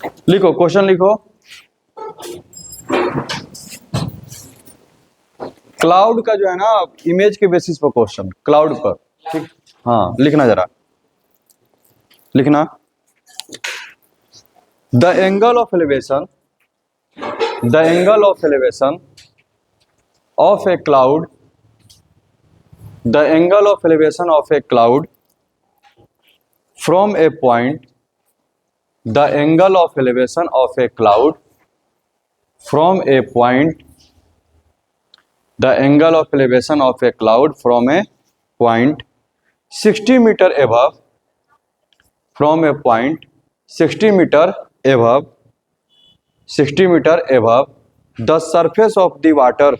लिखो, क्वेश्चन लिखो। क्लाउड का जो है ना, इमेज के बेसिस पर क्वेश्चन, क्लाउड पर। ठीक, हाँ लिखना जरा, लिखना। The angle of elevation, the angle of elevation of a cloud, the angle of elevation of a cloud from a point, the angle of elevation of a cloud from a point, the angle of elevation of a cloud from a point 60 meter above, from a point 60 meter above, 60 meter above the surface of the water,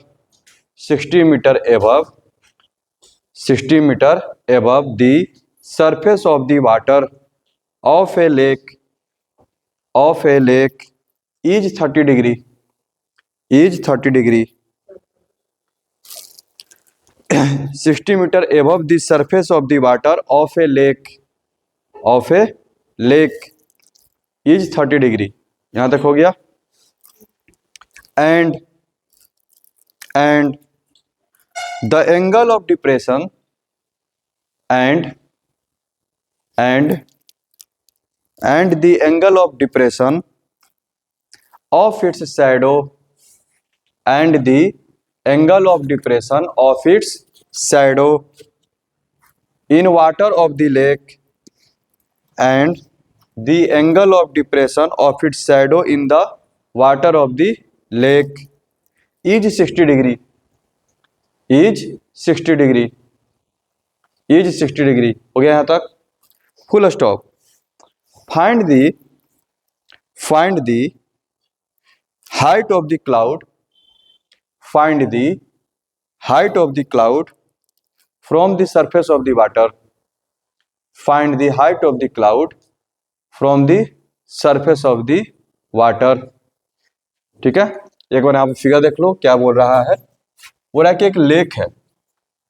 60 meter above, 60 meter above the surface of the water of a lake, of a lake is 30 degree, is 30 degree, 60 meter above the surface of the water of a lake, of a lake is 30 degree। यहां तक हो गया। and the angle of depression, and the angle of depression of its shadow, and the angle of depression of its shadow in water of the lake, and the angle of depression of its shadow in the water of the lake is 60 degree, is 60 degree, is 60 degree। हो गया यहाँ तक, full stop. Find the height of the cloud, find the height of the cloud from the surface of the water, find the height of the cloud from the surface of the water. ठीक है, एक बार आप figure देख लो क्या बोल रहा है। बोल रहा है कि एक लेक है,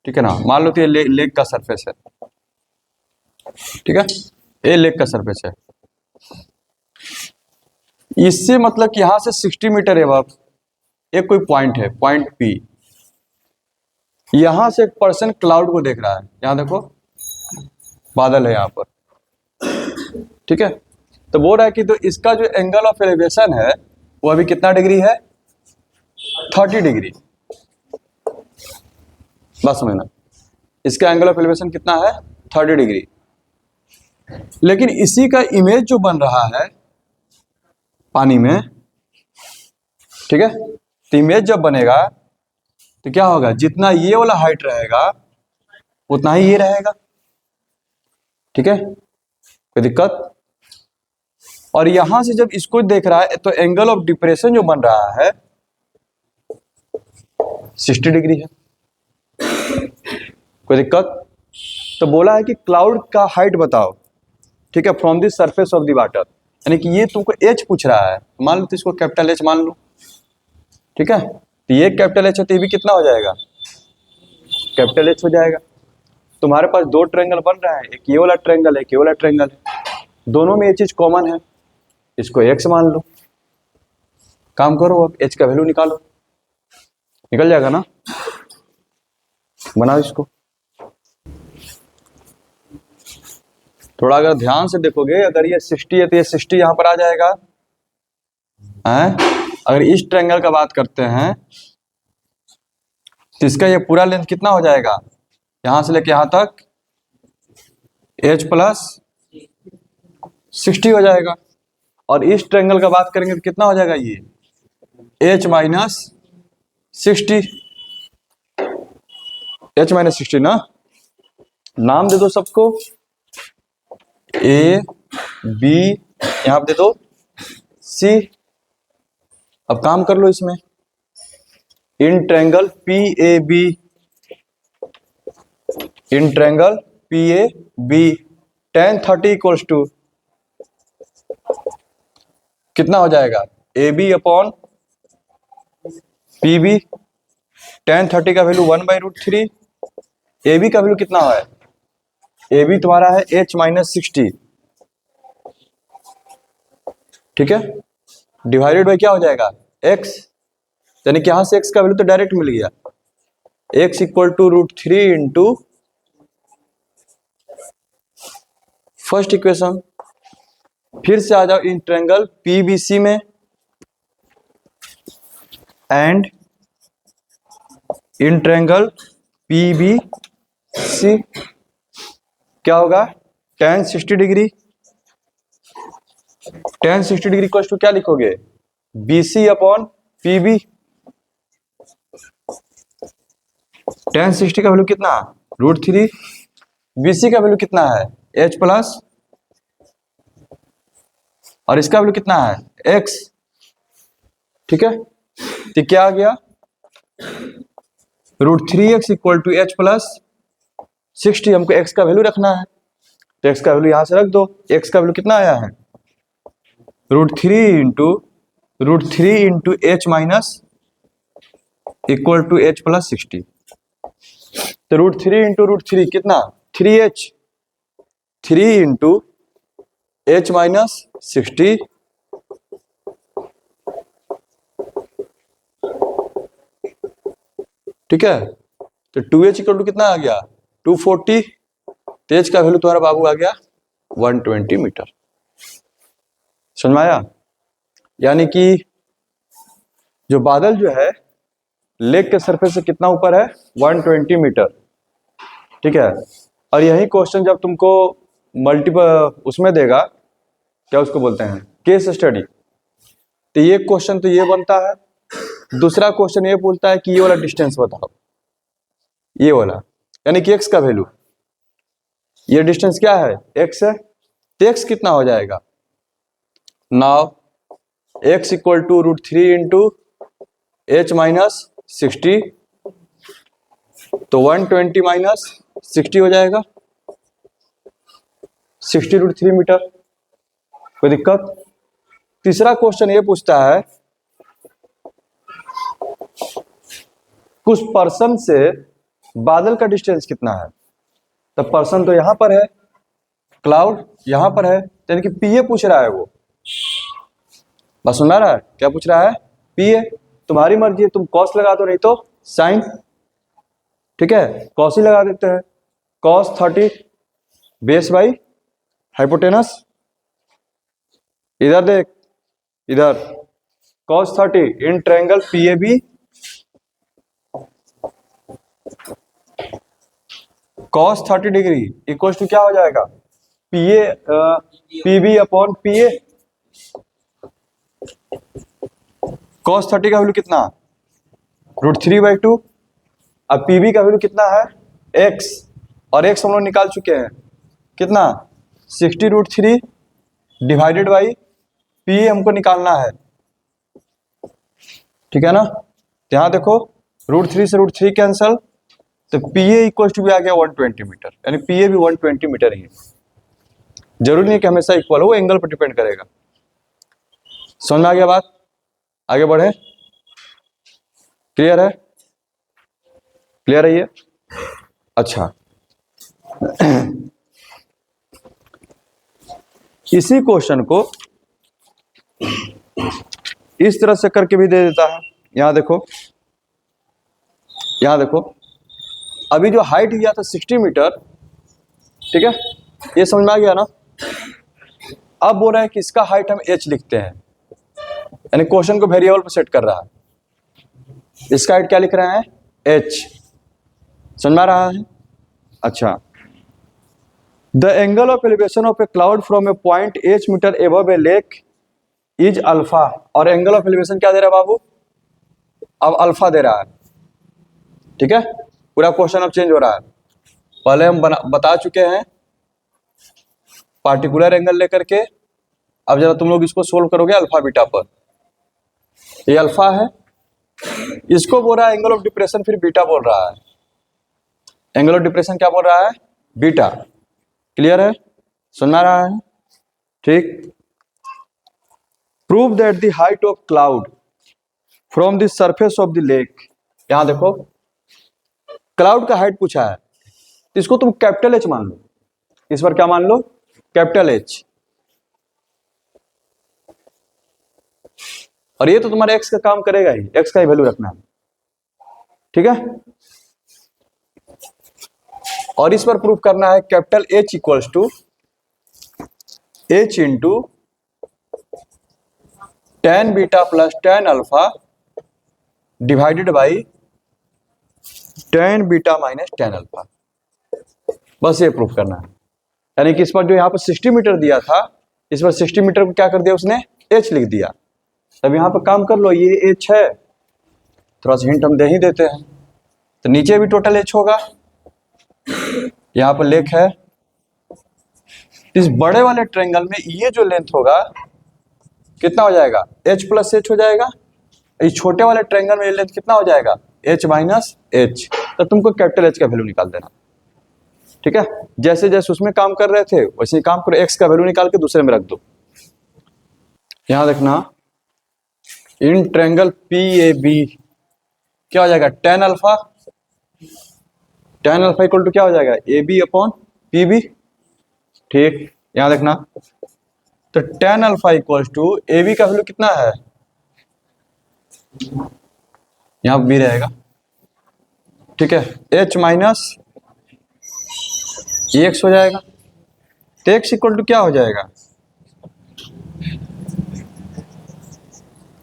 ठीक है ना, मान लो कि ये लेक का सरफेस है, ठीक है, ये लेक का सरफेस है। इससे मतलब कि यहां से 60 मीटर एबव एक कोई पॉइंट है, पॉइंट पी, यहां से एक पर्सन क्लाउड को देख रहा है। यहां देखो बादल है यहां पर, ठीक है। तो बोल रहा है कि तो इसका जो एंगल ऑफ एलिवेशन है वो अभी कितना डिग्री है, 30 डिग्री। बस समझना, इसका एंगल ऑफ एलिवेशन कितना है, 30 डिग्री। लेकिन इसी का इमेज जो बन रहा है पानी में, ठीक है, तो इमेज जब बनेगा तो क्या होगा, जितना ये वाला हाइट रहेगा उतना ही ये रहेगा, ठीक है, कोई दिक्कत। और यहां से जब इसको देख रहा है तो एंगल ऑफ डिप्रेशन जो बन रहा है 60 डिग्री है, कोई दिक्कत। तो बोला है कि क्लाउड का हाइट बताओ, ठीक है, from the surface of the water, यानी कि ये तुमको एच पूछ रहा है, मान लो तो इसको कैपिटल एच मान लो, ठीक है। तो ये कैपिटल एच है तो ये भी कितना हो जाएगा, कैपिटल एच हो जाएगा। तुम्हारे पास दो ट्रायंगल बन रहा है, एक ये वाला ट्रायंगल है, एक ये वाला ट्रायंगल है, दोनों में ये चीज कॉमन है, इसको एक्स मान लो। काम करो, अब एच का वैल्यू निकालो, निकल जाएगा ना। बनाओ इसको, थोड़ा अगर ध्यान से देखोगे, अगर ये 60 है तो ये 60 यहां पर आ जाएगा है? अगर इस ट्रायंगल का बात करते हैं तो इसका ये पूरा लेंथ कितना हो जाएगा, यहां से लेके यहां तक h प्लस 60 हो जाएगा। और इस ट्रायंगल का बात करेंगे तो कितना हो जाएगा, ये h माइनस 60, h माइनस 60 ना। नाम दे दो सबको, ए बी, यहां पे दे दो सी। अब काम कर लो इसमें, in triangle P A B, in triangle P A B tan 30 equals to कितना हो जाएगा, A B upon P B. tan 30 का वैल्यू 1/√3, ए बी का वैल्यू कितना है, ए बी तुम्हारा है h माइनस 60, ठीक है, डिवाइडेड बाई क्या हो जाएगा x, यानी कि यहां से x का वैल्यू तो डायरेक्ट मिल गया, x equal to √3 into first equation. फिर से आ जाओ इन ट्रायंगल PBC में, एंड इन ट्रायंगल PBC क्या होगा, tan 60 degree, tan 60 degree equal to क्या लिखोगे, BC अपॉन PB। tan 60 का वैल्यू कितना, √3, BC का वैल्यू कितना है H प्लस, और इसका वैल्यू कितना है x। ठीक है, तो क्या आ गया, √3x equal to H plus 60। हमको x का वैल्यू रखना है, तो x का वैल्यू यहां से रख दो। x का वैल्यू कितना आया है, √3 into H minus equal to H plus 60। तो √3 इंटू √3 कितना, 3H, 3 इंटू H माइनस 60 ठीक है। तो 2H इक्वल टू कितना आ गया, 240। तो H का वैल्यू तुम्हारा बाबू आ गया 120 मीटर। समझ में आया, यानी कि जो बादल जो है लेक के सरफेस से कितना ऊपर है, 120 मीटर। ठीक है, और यही क्वेश्चन जब तुमको मल्टीपल उसमें देगा, क्या उसको बोलते हैं, केस स्टडी, तो ये क्वेश्चन तो ये बनता है। दूसरा क्वेश्चन ये बोलता है कि ये वाला डिस्टेंस बताओ, ये वाला, यानी कि x का वैल्यू, ये डिस्टेंस क्या है, x है, तो x कितना हो जाएगा, now x equal to √3 into H minus 60, तो 120 माइनस 60 हो जाएगा, 60 √3 मीटर। कोई दिक्कत। तीसरा क्वेश्चन ये पूछता है कुछ पर्सन से बादल का डिस्टेंस कितना है, तो पर्सन तो यहां पर है, क्लाउड यहां पर है, यानी कि पीए पूछ रहा है वो। बस सुन रहा है क्या पूछ रहा है, पीए। तुम्हारी मर्जी है, तुम कॉस लगा दो, नहीं तो साइन। ठीक है, कॉस ही लगा देते हैं, कॉस 30 बेस बाई हाइपोटेनस। इधर देख, इधर cos 30 in triangle PAB, cos 30 degree equal to क्या हो जाएगा, PB अपॉन PA। cos 30 का वैल्यू कितना, √3/2। अब PB का वैल्यू कितना है, x, और x हम लोग निकाल चुके हैं, कितना, 60 √3 डिवाइडेड बाई PA हमको निकालना है। ठीक है ना, तो यहां देखो √3 से √3 कैंसल, तो PA इक्वल टू भी आ गया 120 मीटर, यानी PA भी 120 मीटर ही है। जरूरी नहीं कि हमेशा इक्वल हो, वो एंगल पर डिपेंड करेगा। समझ में आ गया बात, आगे बढ़े, क्लियर है, क्लियर है ये। अच्छा इसी क्वेश्चन को इस तरह से करके भी दे देता है। यहां देखो, यहां देखो, अभी जो हाइट दिया था 60 मीटर, ठीक है, ये समझ में आ गया ना। अब बोल रहा है कि इसका हाइट हम h लिखते हैं, यानी क्वेश्चन को वेरिएबल पर सेट कर रहा है। इसका हाइट क्या लिख रहे हैं, h। समझ में आ रहा है। अच्छा, the angle of elevation of a cloud from a point h metre above a lake is alpha. और एंगल ऑफ एलिवेशन क्या दे रहा है बाबू, अब अल्फा दे रहा है। ठीक है, पूरा क्वेश्चन अब चेंज हो रहा है। पहले हम बता चुके हैं पार्टिकुलर एंगल लेकर के, अब जरा तुम लोग इसको सोल्व करोगे अल्फा बीटा पर। ये अल्फा है, इसको बोल रहा है एंगल ऑफ डिप्रेशन, फिर बीटा बोल रहा है। एंगल ऑफ डिप्रेशन क्या बोल रहा है, बीटा। क्लियर है, सुनना रहा है, ठीक। Prove that the height of cloud from the surface of the lake. यहां देखो, क्लाउड का हाइट पूछा है, इसको तुम कैपिटल H मान लो, इस बार क्या मान लो, कैपिटल H। और ये तो तुम्हारे एक्स का काम करेगा ही, एक्स का ही वैल्यू रखना है, ठीक है। और इस पर प्रूफ करना है capital H equals to H into tan beta plus tan alpha divided by tan beta minus tan alpha. बस ये प्रूफ करना है। यानी कि इस पर जो यहाँ पर 60 मीटर दिया था, इस पर 60 मीटर को क्या कर दिया उसने, H लिख दिया। तब यहाँ पर काम कर लो, ये H है, थोड़ा सा हिंट हम दे ही देते हैं। तो नीचे भी टोटल H होगा, यहाँ पर लेख है। इस बड़े वाले ट्रायंगल में ये जो लेंथ होगा कितना हो जाएगा, H प्लस H हो जाएगा। इस छोटे वाले ट्रायंगल में ये लेंथ कितना हो जाएगा, H माइनस H। तो तुमको कैपिटल H का वैल्यू निकाल देना, ठीक है। जैसे जैसे उसमें काम कर रहे थे वैसे ही काम करो, एक्स का वैल्यू निकाल के दूसरे में रख दो। यहां देखना, इन ट्रायंगल PAB क्या हो जाएगा, tan अल्फा इक्वल टू क्या हो जाएगा, AB अपॉन PB, ठीक। यहां देखना, तो tan alpha equal to AB का वैल्यू कितना है, यहां B रहेगा, ठीक है। H माइनस x हो जाएगा, तो x इक्वल टू क्या हो जाएगा,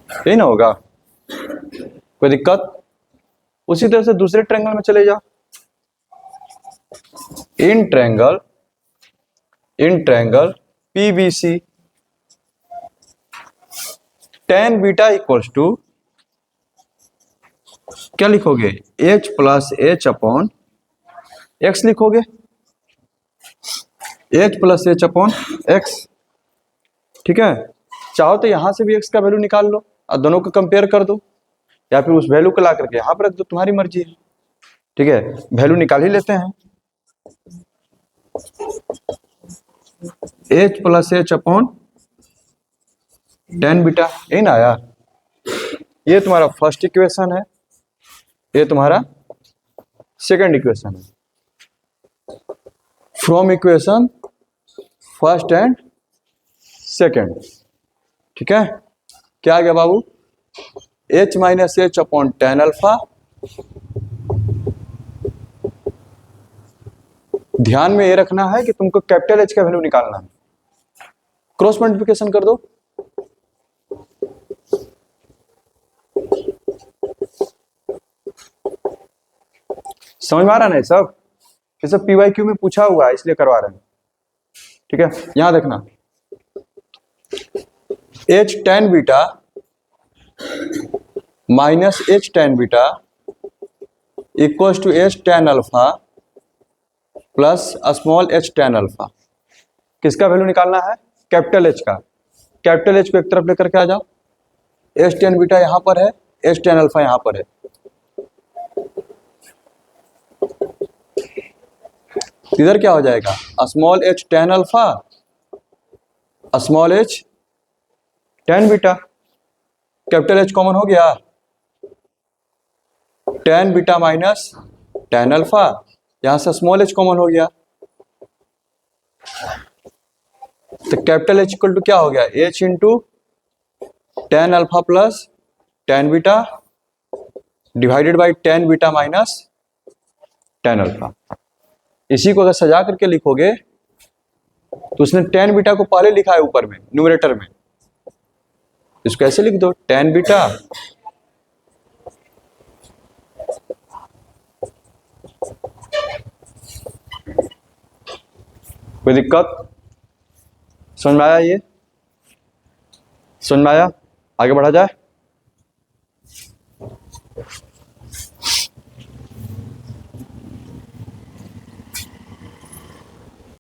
यही ना होगा, कोई दिक्कत। उसी तरह से दूसरे ट्रायंगल में चले जाओ। In triangle PBC tan beta equals to क्या लिखोगे, H plus H upon x लिखोगे, H plus H upon x, ठीक है। चाहो तो यहां से भी x का वैल्यू निकाल लो और दोनों को कंपेयर कर दो, या फिर उस वैल्यू को ला करके यहां पर रख दो, तुम्हारी मर्जी है, ठीक है। वैल्यू निकाल ही लेते हैं, H plus H upon tan beta, यही ना आया। ये तुम्हारा फर्स्ट इक्वेशन है, ये तुम्हारा सेकंड इक्वेशन है। From equation first and second, ठीक है। क्या आ गया बाबू, H minus H upon tan alpha. ध्यान में ये रखना है कि तुमको कैपिटल H का वैल्यू निकालना है। क्रॉस मल्टीप्लिकेशन कर दो, समझ में आ रहा है सब, ये सब PYQ में पूछा हुआ है इसलिए करवा रहे हैं, ठीक है। यहां देखना, H tan beta minus H tan beta equals to H tan alpha plus small h tan alpha. किसका वैल्यू निकालना है, कैपिटल H का। कैपिटल H को एक तरफ लेकर के आ जाओ, H tan बीटा यहां पर है, H tan अल्फा यहां पर है। इधर क्या हो जाएगा, small h tan alpha small h tan beta. Capital H common हो गया, tan beta minus tan alpha, यहां से स्मॉल h कॉमन हो गया, तो कैपिटल H इक्वल टू क्या हो गया, h into tan alpha plus tan beta divided by tan beta minus tan alpha. इसी को अगर सजा करके लिखोगे तो उसने tan बीटा को पहले लिखा है ऊपर में न्यूमरेटर में, इसको ऐसे लिख दो, tan बीटा कोई दिक्कत, समझ में आया, ये समझ में आया, आगे बढ़ा जाए।